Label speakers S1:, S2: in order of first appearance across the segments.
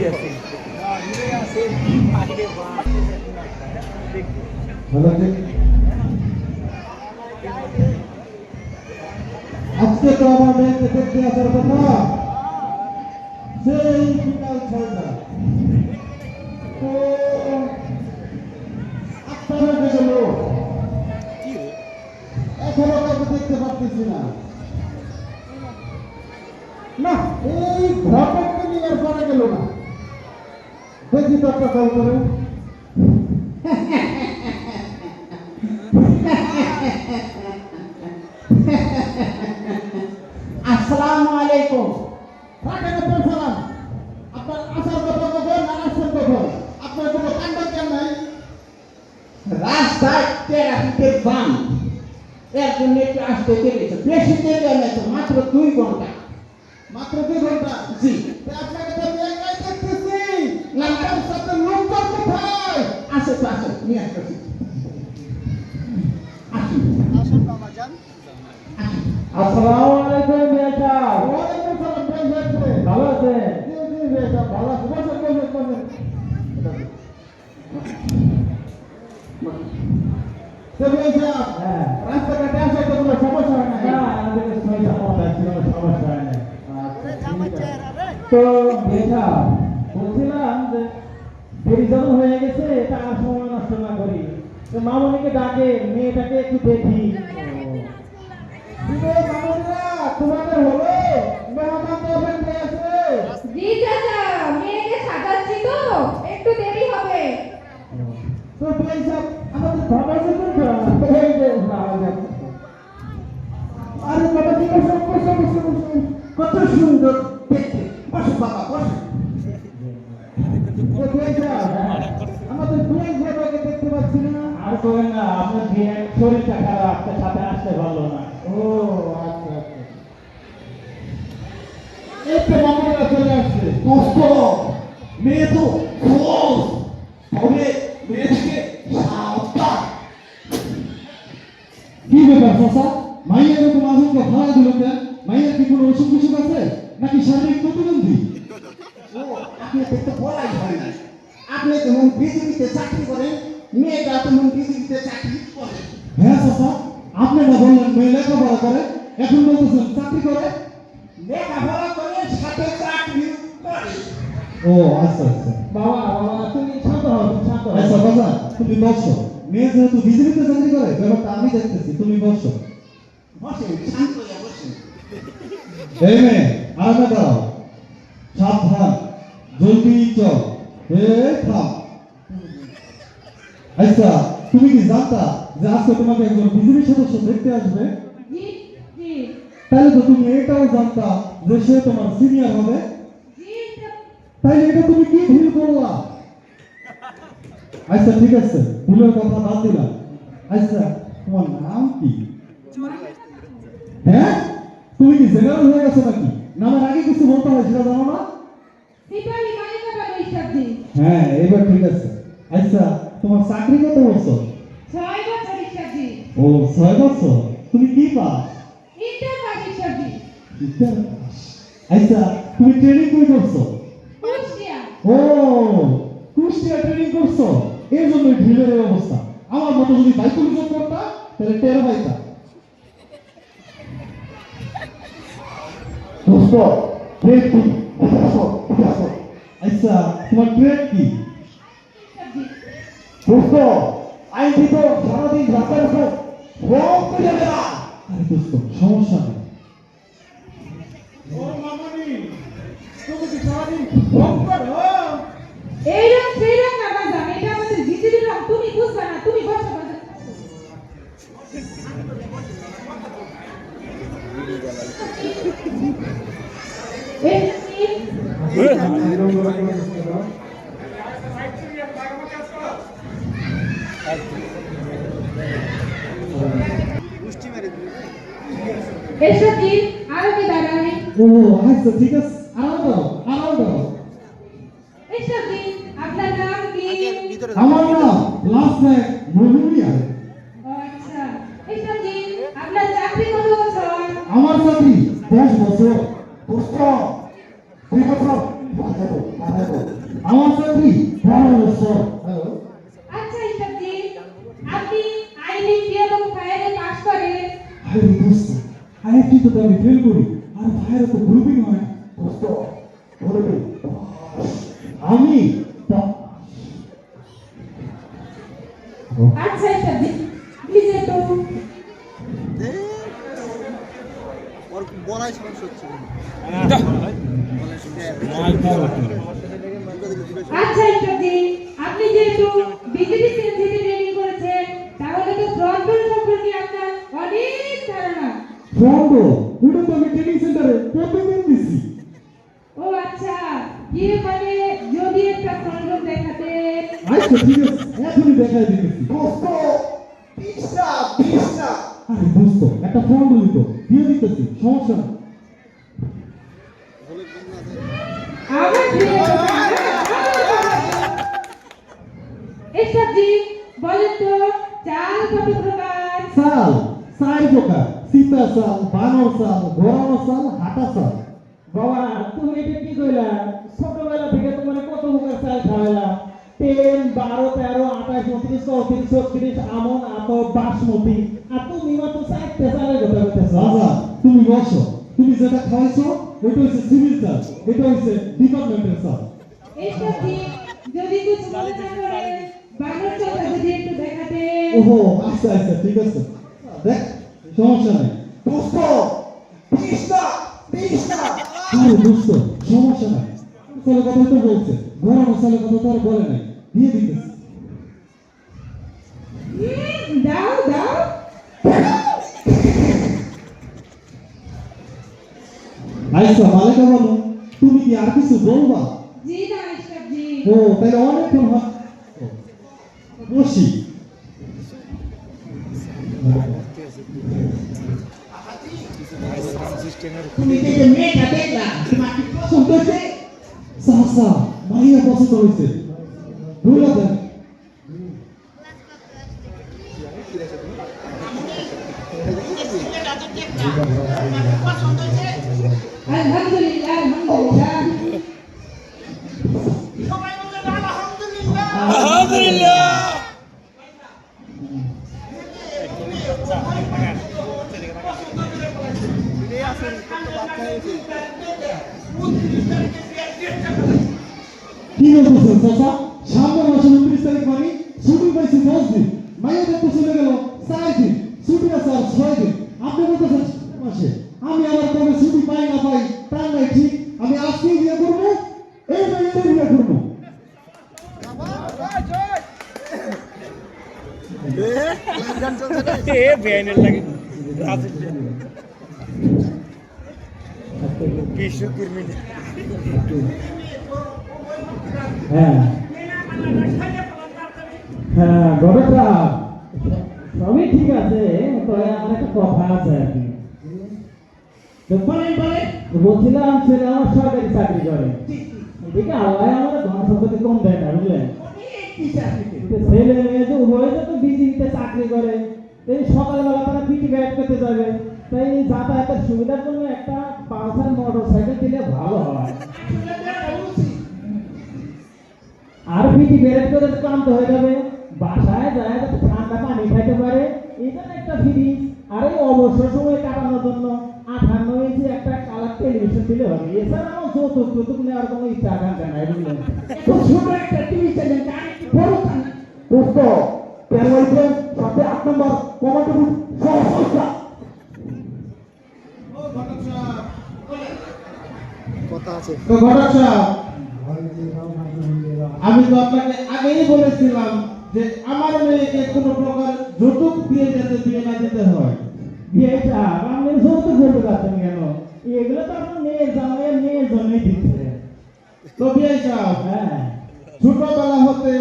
S1: আজকে তো আমার মেয়েকে দেখতে আসার কথা সেই বিকাল 6টা তো আপনারা গেল এখনো কাউকে দেখতে পাচ্ছি না না এই ঘটককে নিয়ে আর পরে গেল না দেখি তো একটা কল করে আসসালামু আলাইকুম ওয়ালাইকুম আসসালাম আপনার আসার কথা কখন আর আসছেন কখন আপনার কোনো কাণ্ড কেন নাই রাস্তায় ট্রাফিকে বাম এর জন্য একটু আসতে চলেছে বেশি দেরি হয় না তো মাত্র 2 ঘন্টা মাত্র 2 ঘন্টা জি আপনাকে তো আমি একাই দেখতেছি নাম্বার সাথে লোকজন কোথায় আসে তো আসে নিয়ে আসতেছি আসেন মামা যান আসসালামু আলাইকুম বেটা ওয়ালাইকুম সালাম ভাই ভালো আছেন জি জি বেটা ভালো আছি বসেন তো বেটা হ্যাঁ রাস্তাঘাটে আসে তো কোনো সমস্যা হয় না আমাদের সমস্যা ছিল সমস্যা হয় না তো বেটা বলছিলাম যে দেরি যখন হয়ে গেছে এটা আর সময় নষ্ট না করি তো মামনিকে ডাকে মেয়েটাকে একটু দেখি তোমাদের হলো মেহমান তো ওখানে আছে
S2: জি চাচা মেয়েকে সাজাচ্ছি তো একটু দেরি হবে
S1: তো ভাই সাহেব আমাদের বাবা যখন এই যে আরে বাবা কি কত সুন্দর দেখতে বসো বাবা বসো তো ভাই সাহেব আমাদের দুই জায়গাকে দেখতে পাচ্ছি না আর করেন না আপনার বিয়ে শরীরটা খারাপ আপনার সাথে আসতে পারলো না ও আচ্ছা আচ্ছা এই তো মামুরা চলে আসছে দোস্ত মেয়ে তো ক্লোজ তবে মেয়ে থেকে সাবধান কি ব্যাপার চাচা মাইয়া এরকম আজকে ভাড়া দিল কেন মাইয়ার কি কোনো অসুখ বিসুখ আছে নাকি শারীরিক প্রতিবন্ধী ও আপনি তো বলাই হয় না আপনি যেমন বিজেপিতে চাকরি করেন মেয়েটা তেমন বিজেপিতে চাকরি করে হ্যাঁ চাচা আপনি না বললেন মেয়ে লেখাপড়া করে এখন বলতেছেন চাকরি করে লেখাপড়া করে সাথে চাকরি করে ও আচ্ছা আচ্ছা বাবা বাবা তুমি শান্ত হও আচ্ছা বাবা তুমি বসো মেয়ে যেহেতু বিজেপিতে চাকরি করে ব্যাপারটা আমি দেখতেছি তুমি বসো বসে শান্ত হয়ে বসে এই মেয়ে আর না দাও সাবধান জলদি চল থাম আচ্ছা তুমি কি জানতা যে আজকে তোমাকে একজন বিজেপি সদস্য দেখতে আসবে
S2: জি জি
S1: তাহলে তো তুমি এটাও জানতা যে সে তোমার সিনিয়র হবে
S2: জি
S1: তাইলে এটা তুমি কি ভুল করলা আচ্ছা ঠিক আছে ভুলের কথা বাদ দিলাম আচ্ছা তোমার নাম কি হ্যাঁ তুমি কি জেনারেল হয়ে গেছো নাকি নামের আগে কিছু বলতে হয় সেটা জানো না
S2: সিপাহী মালিকা বাবু ইসাবজি
S1: হ্যাঁ এবার ঠিক আছে আচ্ছা তোমার চাকরি কত বছর
S2: 6 বছর ইসাবজি
S1: ও 6 বছর তুমি কি পাস
S2: ইন্টার পাস ইসাবজি
S1: আচ্ছা তুমি ট্রেনিং কই করছো
S2: কুষ্টিয়া
S1: ও কুষ্টিয়া ট্রেনিং করছো এর জন্য ঢিলের এই অবস্থা আমার মতো যদি বাইকুল জব করতা তাহলে টের পাইতা দোস্ত ট্রেন কি আচ্ছা তোমার ট্রেন কি দোস্ত আইনটি তো সারাদিন রাস্তার উপর রং করে যাবে না আরে দোস্ত সমস্যা নেই ও মামনি তুমি কি সারাদিন রং করো
S2: এই রং সেই রং না বাজান এটা আমাদের জিজির রং তুমি বুঝবা না তুমি বসো বাজান এই এসব কি আরো কি দাঁড়ায়
S1: ও আচ্ছা ঠিক আছে আরাম দাও
S2: এসব কি আপনার নাম কি
S1: আমার নাম লাস্ট নাইট মহিমিয়া
S2: আচ্ছা এসব কি আপনার চাকরি কত বছর
S1: আমার চাকরি 10 বছর দোস্ত 2 বছর বাজাবো আমার চাকরি বড় স্যার। হ্যালো
S2: আচ্ছা ইসবজি আপনি আইনি এবং ফায়ারে পাস করেন
S1: আরে দোস্ত আইআইটি তো আমি ফেল করি আর ভাইয়ের তো গ্রুপিং হয় না দোস্ত বলবি আমি
S2: আচ্ছা ইসবজি প্লিজ একটু
S3: ওর বলাই সমস্যা হচ্ছে
S2: আচ্ছা ইসবজি আপনি যেহেতু বিজেপি সিএনসিতে ট্রেনিং করেছেন তাহলে তো ফ্রন্টল সম্পর্কে আপনার অনেক ধারণা
S1: ফ্রন্ট ওটা তো আমি ট্রেনিং সেন্টারে প্রতিদিন দিছি।
S2: ও আচ্ছা ইয়ে মানে যদি একটা ফ্রন্টল দেখাতেন
S1: আচ্ছা ঠিক আছে এখনই দেখাই দিতেছি।
S3: দোস্ত পিসটা
S1: আরে দোস্ত একটা ফোন দিলি তো দিয়ে দিতেছি সমস্যা না।
S2: আবার ফিরে ইসবজি বলেন তো চাল কত প্রকার
S1: সাল সাই প্রকার সীতা সাল বানর সাল গরম সাল হাটা সাল।
S4: বাবা তুমি এটা কি কইলা ছোটবেলা থেকে তোমার কত প্রকার চাল খাওয়াইলাম 10 12 13 28 29 34 36 আমন আত বাসমতি আর তুমি মাত্র 4টা চালের কথা বলতেছো
S1: রাজা তুমি বসো তুমি যেটা খাইছো ওইটা হচ্ছে সিভিল চাল এটা হচ্ছে ডিপার্টমেন্টের চাল।
S2: ইসবজি যদি কিছু মনে না করেন বানর চলটা যদি একটু দেখাতেন
S1: ওহো আচ্ছা আচ্ছা ঠিক আছে দেখ সমস্যা নেই।
S3: দোস্ত পিসটা
S1: আরে দোস্ত সমস্যা নাই সালের কথা তো বলছে গরম সালের কথা তো আর বলে নাই দিয়ে দিতেছি।
S2: দাও দাও
S1: আচ্ছা মালিকা বলো তুমি কি আর কিছু বলবা?
S2: জি না ইসবজি
S1: ও তাহলে অনেকক্ষণ বসি।
S3: তুমি যে মেয়েটা দেখলা তোমার কি পছন্দ হয়েছে
S1: সাহসা মাইয়া পছন্দ হয়েছে ভুলে দেন।
S2: আলহামদুলিল্লাহ আলহামদুলিল্লাহ
S3: সবাই বলে আলহামদুলিল্লাহ
S1: কি বলতেছেন চাচা সামনে মাসের 29 তারিখ মানে ছুটি পাইছি 10 দিন মাইয়াদের তো চলে গেল 4 দিন ছুটি আছে আর 6 দিন আপনি বলতেছেন মাসে আমি আবার কবে ছুটি পাই না পাই তার নাই ঠিক আমি আজকেই বিয়ে করবো এই মাইয়াদের বিয়ে করবো।
S4: হ্যাঁ হ্যাঁ গবেষা সবই ঠিক আছে তো আমার একটা কথা আছে আর কি তো বলেন বলছিলাম ছেলে আমার সরকারি চাকরি করে এদিকে আল্লাহ আমার ধন সম্পত্তি কম দেয় না বুঝলেন তো ছেলে মেয়ে যে উভয় তো বিজিবিতে চাকরি করে এই সকালবেলা তারা পিটি ব্যাট করতে যাবে তাই যাতায়াতের সুবিধার জন্য একটা পালসার মোটর সাইকেল দিলে ভালো হয় আর পিটি ব্যাট করে ক্লান্ত হয়ে যাবে বাসায় যায় যাতে ঠান্ডা পানি খাইতে পারে এই জন্য একটা ফ্রিজ আর এই অবসর সময় কাটানোর জন্য 58 ইঞ্চি একটা কালার টেলিভিশন দিলে হবে এছাড়া আমার যৌতুক নেওয়ার কোনো ইচ্ছা আকাঙ্ক্ষা নাই বুঝলেন
S3: তো ছোট একটা টিভি চ্যানেল কানে বড় কানে
S1: দোস্ত তেল হইছে সাথে 8 নম্বর কমান্ডো সহসা
S3: কথা আছে
S5: তো ঘটক সাহেব, আমি তো আপনাকে আগেই বলেছিলাম যে আমার মেয়েকে কোনো প্রকার যৌতুক দিয়ে যাতে বিয়ে না দিতে হয়।
S4: বিয়েটা আপনি যৌতুক বলতে পারছেন কেন এগুলো তো আপনার মেয়ের জামাইয়ের মেয়ের জন্যই দিচ্ছে
S5: তো বিয়ে সাহেব,
S4: হ্যাঁ
S5: ছোটবেলা হতে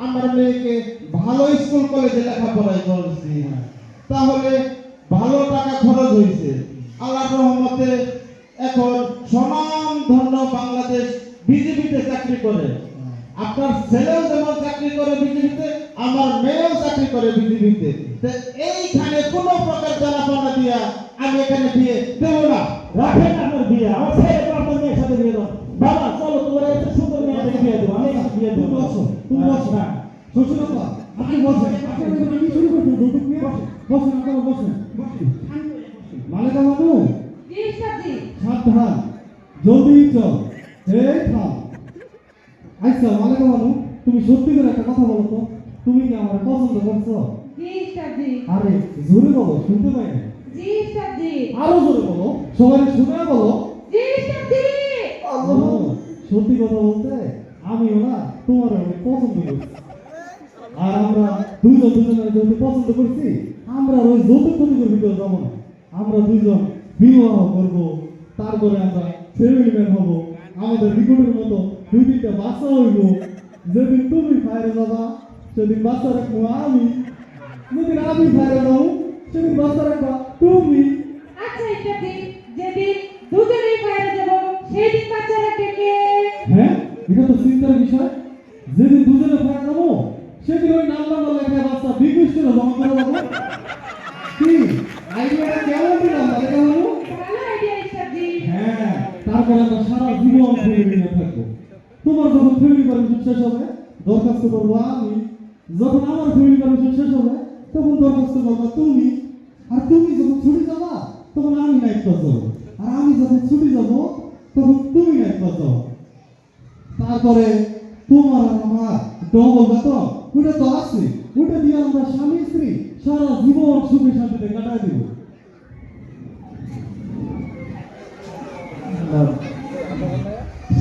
S5: আমার মেয়েকে ভালো স্কুল কলেজে লেখাপড়াই করেছি, তাহলে ভালো টাকা খরচ হয়েছে। আল্লাহর রহমতে এখন সমান ধন্য বাংলাদেশ বিজেপিতে চাকরি করে। আপনার ছেলেও যেমন চাকরি করে বিজেপিতে, আমার মেয়েও চাকরি করে বিজেপিতে। এইখানে কোনো প্রকার জানাপানা দিয়া আমি এখানে বিয়ে দেব না।
S4: রাখেন আপনার বিয়ে আমার ছেলে তো আপনার মেয়ের সাথে বিয়ে দাও বাবা চলো তোমার একটা সুন্দর মেয়ে বিয়ে দেবো আমি
S1: তুমি বসো না শ্বশুরপা আপনি বসেন আপনি এখানে কি শুরু করছেন যৌতুক নিয়ে বসেন আপনারা বসেন মালেকা বাবু
S2: জি উস্তাদজি।
S1: সাবধান জলদি চল এই থাম আচ্ছা মালেকা বাবু তুমি সত্যি করে একটা কথা বলো তো তুমি কি আমার পছন্দ করছো
S2: জি উস্তাদজি।
S1: আরে জোরে বলো শুনতে পাই না
S2: জি উস্তাদজি।
S1: আরো জোরে বলো সবাই শুনে বলো
S2: জি উস্তাদজি।
S1: ও, সত্যি কথা বলতে আমিও না তোমার অনেক পছন্দ করছি আর আমরা দুজনের যেহেতু পছন্দ করছি আমরা ওই যৌতুক যৌতুকের ভিতরে যাবো না আমরা দুইজন বিবাহ করব তারপরে আমরা ফ্যামিলি ম্যান হব আমাদের রিকর্ডের মতো 2-3টা বাচ্চা হইব যেদিন তুমি বাইরে যাবা সেদিন বাচ্চা রাখবো আমি যেদিন আমি বাইরে যাবো সেদিন বাচ্চা রাখবা তুমি
S2: আচ্ছা উস্তাদজি, যেদিন দুজনেই বাইরে যাব সেই দিন বাচ্চা রাখবে কে?
S1: হ্যাঁ এটা তো চিন্তার বিষয় যেদিন দুজনে ফায়ার যাবো সেদিন ওই নাম্বার লেখা বাচ্চা বিকৃষ্ট জমা করে যাবো কি আইডিয়াটা কেমন দিলাম তাহলে কেমন
S2: ভালো আইডিয়া উস্তাদজি।
S1: হ্যাঁ তারপরে আমরা সারা জীবন ফ্যামিলি নিয়ে থাকবো তোমার যখন ফ্যামিলি পারমিশন শেষ হবে দরখাস্ত করবো আমি যখন আমার ফ্যামিলি পারমিশন শেষ হবে তখন দরখাস্ত করবো তুমি আর তুমি যখন ছুটি যাবা তখন আমি নাইট ক্লাস যাবো আর আমি যখন ছুটি যাবো তখন তুমি নাইট ক্লাস যাবো তারপরে তোমার আর আমার ডবল বেতন ওটা তো আছে ওটা দিয়ে আমরা স্বামী স্ত্রী সারা জীবন সুখে শান্তিতে কাটায় দিব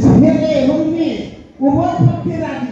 S3: ছেলে এবং মেয়ে উভয় পক্ষে রাজি